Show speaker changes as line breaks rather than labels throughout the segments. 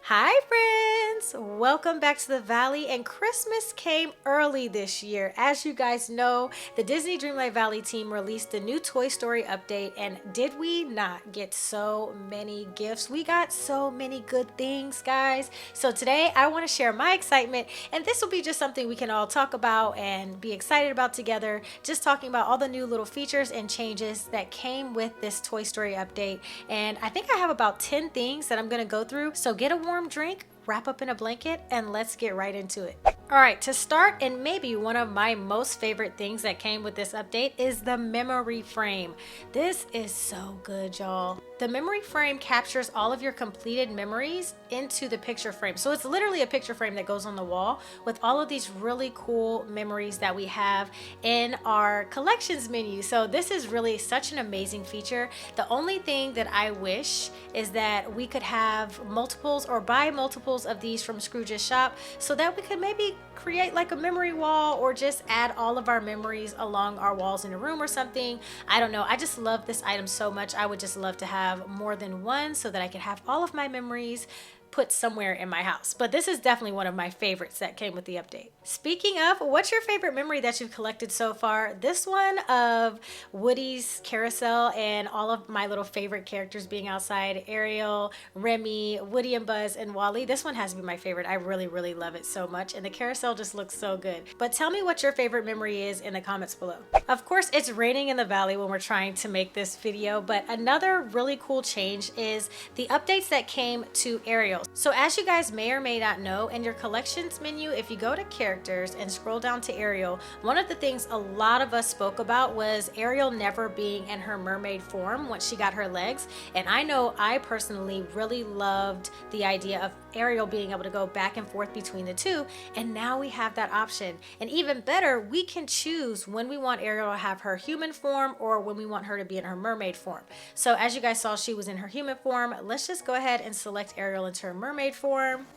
Hi friends! Welcome back to the Valley, and Christmas came early this year. As you guys know, the Disney Dreamlight Valley team released the new Toy Story update, and did we not get so many gifts? We got so many good things, guys. So today I want to share my excitement, and this will be just something we can all talk about and be excited about together, just talking about all the new little features and changes that came with this Toy Story update. And I think I have about 10 things that I'm going to go through, so get a warm drink, wrap up in a blanket, and let's get right into it. All right, to start, and maybe one of my most favorite things that came with this update is the memory frame. This is so good, y'all. The memory frame captures all of your completed memories into the picture frame. So it's literally a picture frame that goes on the wall with all of these really cool memories that we have in our collections menu. So this is really such an amazing feature. The only thing that I wish is that we could have multiples or buy multiples of these from Scrooge's shop so that we could maybe create like a memory wall or just add all of our memories along our walls in a room or something. I don't know. I just love this item so much. I would just love to have more than one so that I could have all of my memories put somewhere in my house. But this is definitely one of my favorites that came with the update. Speaking of, what's your favorite memory that you've collected so far? This one of Woody's carousel and all of my little favorite characters being outside, Ariel, Remy, Woody and Buzz, and Wally. This one has to be my favorite. I really love it so much, and the carousel just looks so good. But tell me what your favorite memory is in the comments below. Of course, it's raining in the valley when we're trying to make this video, but another really cool change is the updates that came to Ariel. So as you guys may or may not know, in your collections menu, if you go to characters and scroll down to Ariel, one of the things a lot of us spoke about was Ariel never being in her mermaid form once she got her legs. And I know I personally really loved the idea of Ariel being able to go back and forth between the two, and now we have that option. And even better, we can choose when we want Ariel to have her human form or when we want her to be in her mermaid form. So as you guys saw, she was in her human form. Let's just go ahead and select Ariel into her mermaid form.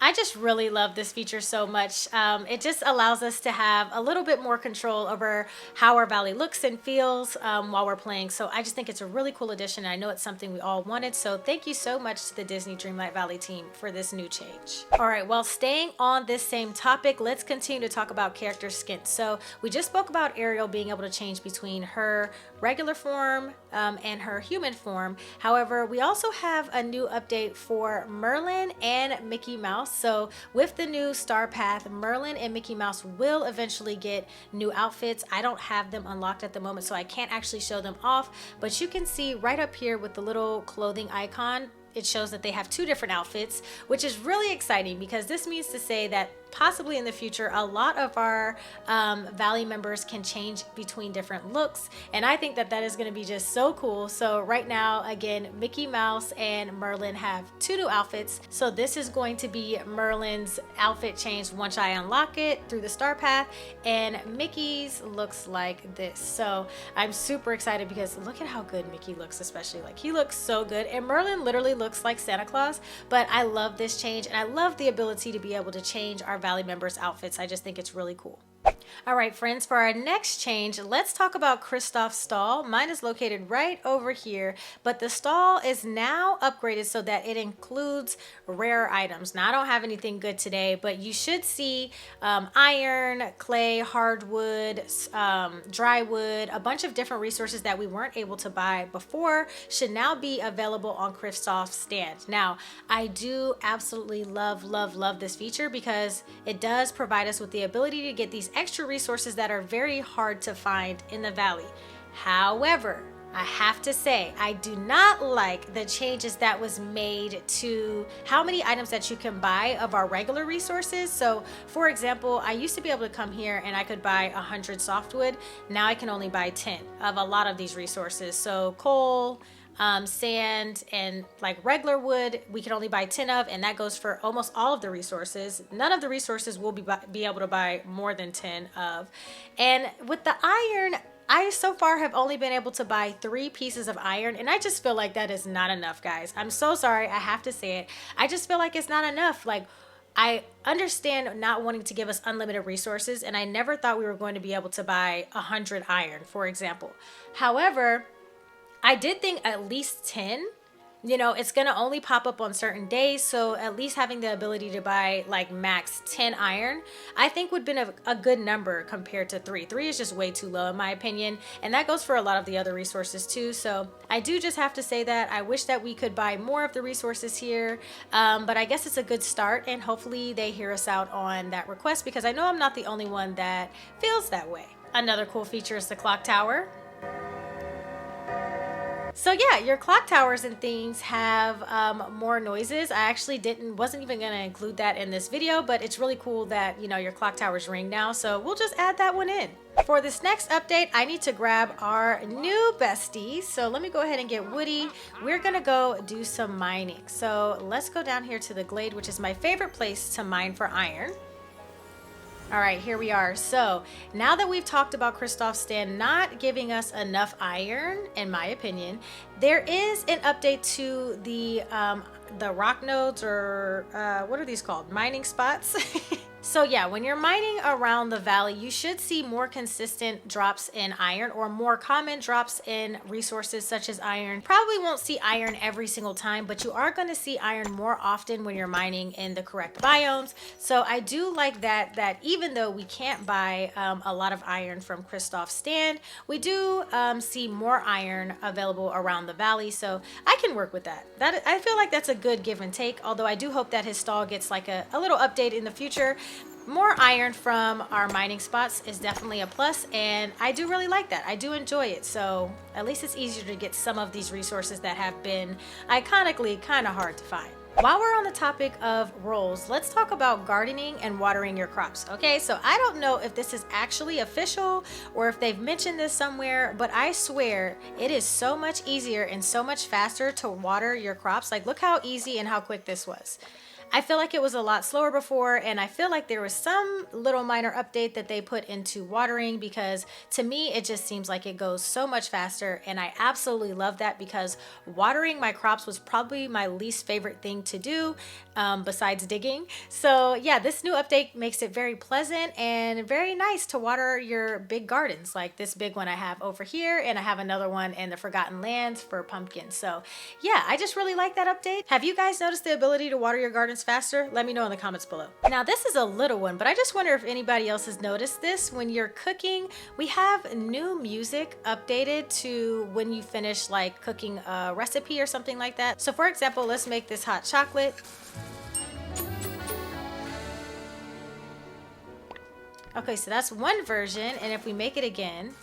I just really love this feature so much. It just allows us to have a little bit more control over how our valley looks and feels while we're playing. So I just think it's a really cool addition. I know it's something we all wanted. So thank you so much to the Disney Dreamlight Valley team for this new change. All right, well, staying on this same topic, let's continue to talk about character skin. So we just spoke about Ariel being able to change between her regular form and her human form. However, we also have a new update for Merlin and Mickey Mouse. So with the new star path, Merlin and Mickey Mouse will eventually get new outfits. I don't have them unlocked at the moment, so I can't actually show them off, but you can see right up here with the little clothing icon, it shows that they have two different outfits, which is really exciting because this means to say that possibly in the future a lot of our Valley members can change between different looks, and I think that that is going to be just so cool. So right now, again, Mickey Mouse and Merlin have two new outfits. So this is going to be Merlin's outfit change once I unlock it through the star path, and Mickey's looks like this. So I'm super excited because look at how good Mickey looks, especially like he looks so good, and Merlin literally looks like Santa Claus. But I love this change, and I love the ability to be able to change our Valley members' outfits. I just think it's really cool. All right, friends, for our next change, let's talk about Kristoffs Stall. Mine is located right over here, but the stall is now upgraded so that it includes rare items. Now, I don't have anything good today, but you should see iron, clay, hardwood, dry wood, a bunch of different resources that we weren't able to buy before should now be available on Kristoffs stand. Now, I do absolutely love this feature because it does provide us with the ability to get these extra resources that are very hard to find in the valley. However, I have to say, I do not like the changes that was made to how many items that you can buy of our regular resources. So for example, I used to be able to come here and I could buy 100 softwood. Now I can only buy 10 of a lot of these resources. So coal, sand, and like regular wood, we can only buy 10 of, and that goes for almost all of the resources. None of the resources will be able to buy more than 10 of. And with the iron, I so far have only been able to buy 3 pieces of iron, and I just feel like that is not enough, guys. I'm so sorry, I have to say it. I just feel like it's not enough. Like, I understand not wanting to give us unlimited resources, and I never thought we were going to be able to buy 100 iron, for example. However, I did think at least 10. You know, it's going to only pop up on certain days. So at least having the ability to buy like max 10 iron, I think would have been a good number compared to 3. 3 is just way too low in my opinion. And that goes for a lot of the other resources too. So I do just have to say that I wish that we could buy more of the resources here. But I guess it's a good start, and hopefully they hear us out on that request, because I know I'm not the only one that feels that way. Another cool feature is the clock tower. So yeah, your clock towers and things have more noises. I actually wasn't even going to include that in this video, but it's really cool that, you know, your clock towers ring now. So we'll just add that one in. For this next update, I need to grab our new bestie. So let me go ahead and get Woody. We're going to go do some mining. So let's go down here to the glade, which is my favorite place to mine for iron. All right, here we are. So now that we've talked about Kristoffs Stall not giving us enough iron, in my opinion, there is an update to the rock nodes, or what are these called? Mining spots. So yeah, when you're mining around the valley, you should see more consistent drops in iron, or more common drops in resources such as iron. Probably won't see iron every single time, but you are going to see iron more often when you're mining in the correct biomes. So I do like that even though we can't buy a lot of iron from Kristoffs Stall, we do see more iron available around the valley. So I can work with that. I feel like that's a good give and take, although I do hope that his stall gets like a little update in the future. More iron from our mining spots is definitely a plus, and I do really like that. I do enjoy it. So at least it's easier to get some of these resources that have been iconically kind of hard to find. While we're on the topic of roles, let's talk about gardening and watering your crops. Okay, so I don't know if this is actually official or if they've mentioned this somewhere, but I swear it is so much easier and so much faster to water your crops. Like, look how easy and how quick this was. I feel like it was a lot slower before, and I feel like there was some little minor update that they put into watering, because to me it just seems like it goes so much faster, and I absolutely love that, because watering my crops was probably my least favorite thing to do besides digging. So yeah, this new update makes it very pleasant and very nice to water your big gardens, like this big one I have over here, and I have another one in the Forgotten Lands for pumpkins. So yeah, I just really like that update. Have you guys noticed the ability to water your gardens faster? Let me know in the comments below. Now this is a little one, but I just wonder if anybody else has noticed this. When you're cooking, we have new music updated to when you finish like cooking a recipe or something like that. So for example, let's make this hot chocolate. Okay, so that's one version, and if we make it again,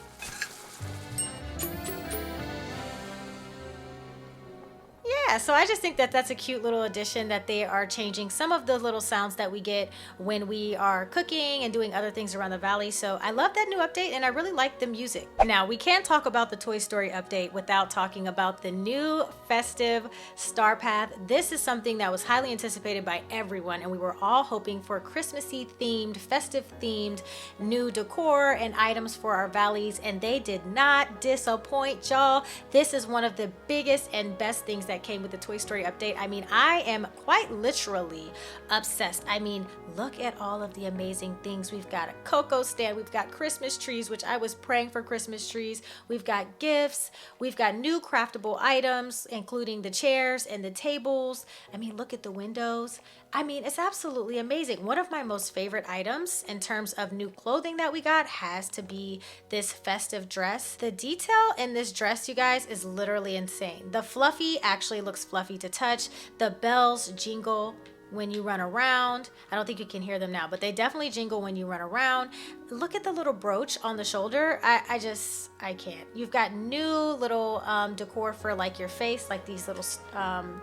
yeah, so I just think that that's a cute little addition, that they are changing some of the little sounds that we get when we are cooking and doing other things around the valley. So I love that new update, and I really like the music. Now, we can't talk about the Toy Story update without talking about the new Festive Star Path. This is something that was highly anticipated by everyone, and we were all hoping for Christmassy themed, festive themed new decor and items for our valleys, and they did not disappoint, y'all. This is one of the biggest and best things that came with the Toy Story update. I mean, I am quite literally obsessed. I mean, look at all of the amazing things. We've got a cocoa stand, we've got Christmas trees, which I was praying for Christmas trees. We've got gifts, we've got new craftable items, including the chairs and the tables. I mean, look at the windows. I mean, it's absolutely amazing. One of my most favorite items in terms of new clothing that we got has to be this festive dress. The detail in this dress, you guys, is literally insane. The fluffy actually looks fluffy to touch. The bells jingle when you run around. I don't think you can hear them now, but they definitely jingle when you run around. Look at the little brooch on the shoulder. I can't. You've got new little decor for like your face, like these little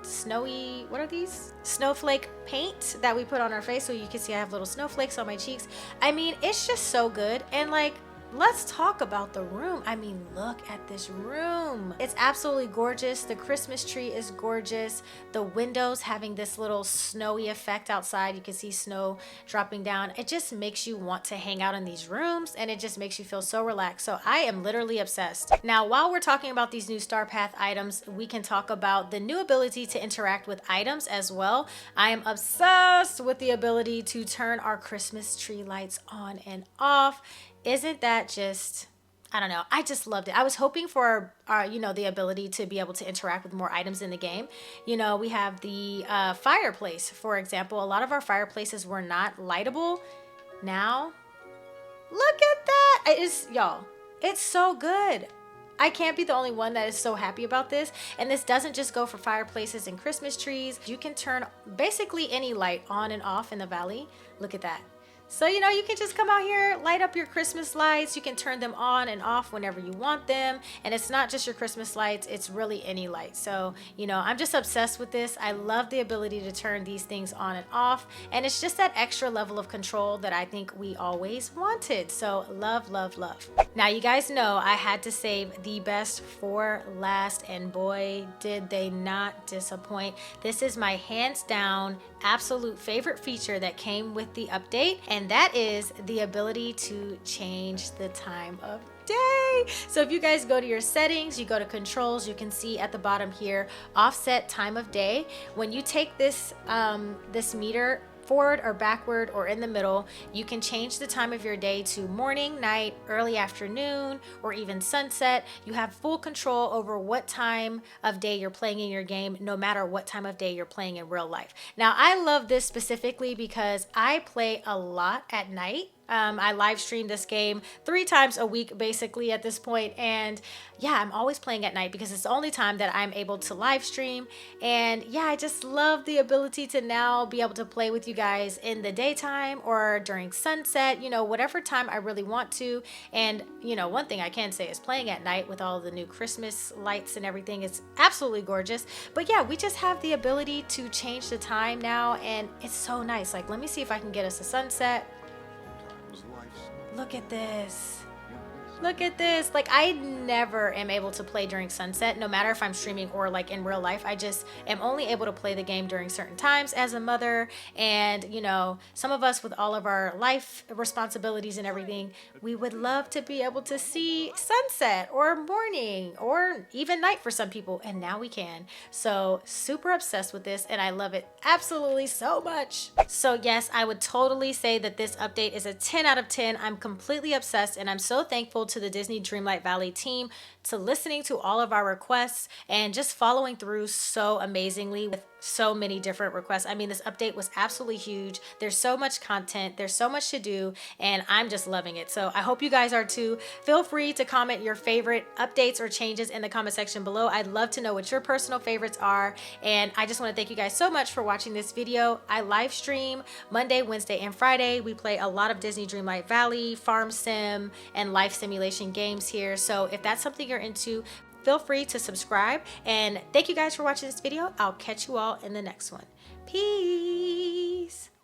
snowy, what are these? Snowflake paint that we put on our face, so you can see I have little snowflakes on my cheeks. I mean, it's just so good. And like, let's talk about the room. I mean, look at this room. It's absolutely gorgeous. The Christmas tree is gorgeous. The windows having this little snowy effect outside. You can see snow dropping down. It just makes you want to hang out in these rooms, and it just makes you feel so relaxed. So I am literally obsessed. Now, while we're talking about these new Star Path items, we can talk about the new ability to interact with items as well. I am obsessed with the ability to turn our Christmas tree lights on and off. Isn't that just, I don't know, I just loved it. I was hoping for the ability to be able to interact with more items in the game. You know, we have the fireplace, for example. A lot of our fireplaces were not lightable. Now, look at that. Y'all, it's so good. I can't be the only one that is so happy about this. And this doesn't just go for fireplaces and Christmas trees. You can turn basically any light on and off in the valley. Look at that. So, you know, you can just come out here, light up your Christmas lights. You can turn them on and off whenever you want them. And it's not just your Christmas lights, it's really any light. So, you know, I'm just obsessed with this. I love the ability to turn these things on and off. And it's just that extra level of control that I think we always wanted. So love, love, love. Now, you guys know I had to save the best for last, and boy, did they not disappoint. This is my hands down absolute favorite feature that came with the update, and that is the ability to change the time of day. So if you guys go to your settings, you go to controls, you can see at the bottom here, offset time of day. When you take this this meter forward or backward or in the middle, you can change the time of your day to morning, night, early afternoon, or even sunset. You have full control over what time of day you're playing in your game, no matter what time of day you're playing in real life. Now, I love this specifically because I play a lot at night. I live stream this game 3 times a week basically at this point, and yeah, I'm always playing at night because it's the only time that I'm able to live stream. And yeah, I just love the ability to now be able to play with you guys in the daytime or during sunset, you know, whatever time I really want to. And you know, one thing I can say is playing at night with all the new Christmas lights and everything is absolutely gorgeous. But yeah, we just have the ability to change the time now, and it's so nice. Like, let me see if I can get us a sunset. Look at this. Look at this. Like, I never am able to play during sunset, no matter if I'm streaming or like in real life. I just am only able to play the game during certain times as a mother. And, you know, some of us with all of our life responsibilities and everything, we would love to be able to see sunset or morning or even night for some people. And now we can. So super obsessed with this, and I love it absolutely so much. So yes, I would totally say that this update is a 10 out of 10. I'm completely obsessed, and I'm so thankful to the Disney Dreamlight Valley team, to listening to all of our requests and just following through so amazingly with so many different requests. I mean, this update was absolutely huge. There's so much content, there's so much to do, and I'm just loving it. So I hope you guys are too. Feel free to comment your favorite updates or changes in the comment section below. I'd love to know what your personal favorites are. And I just want to thank you guys so much for watching this video. I live stream Monday, Wednesday, and Friday. We play a lot of Disney Dreamlight Valley, Farm Sim, and life simulation games here. So if that's something you're into, feel free to subscribe, and thank you guys for watching this video. I'll catch you all in the next one. Peace.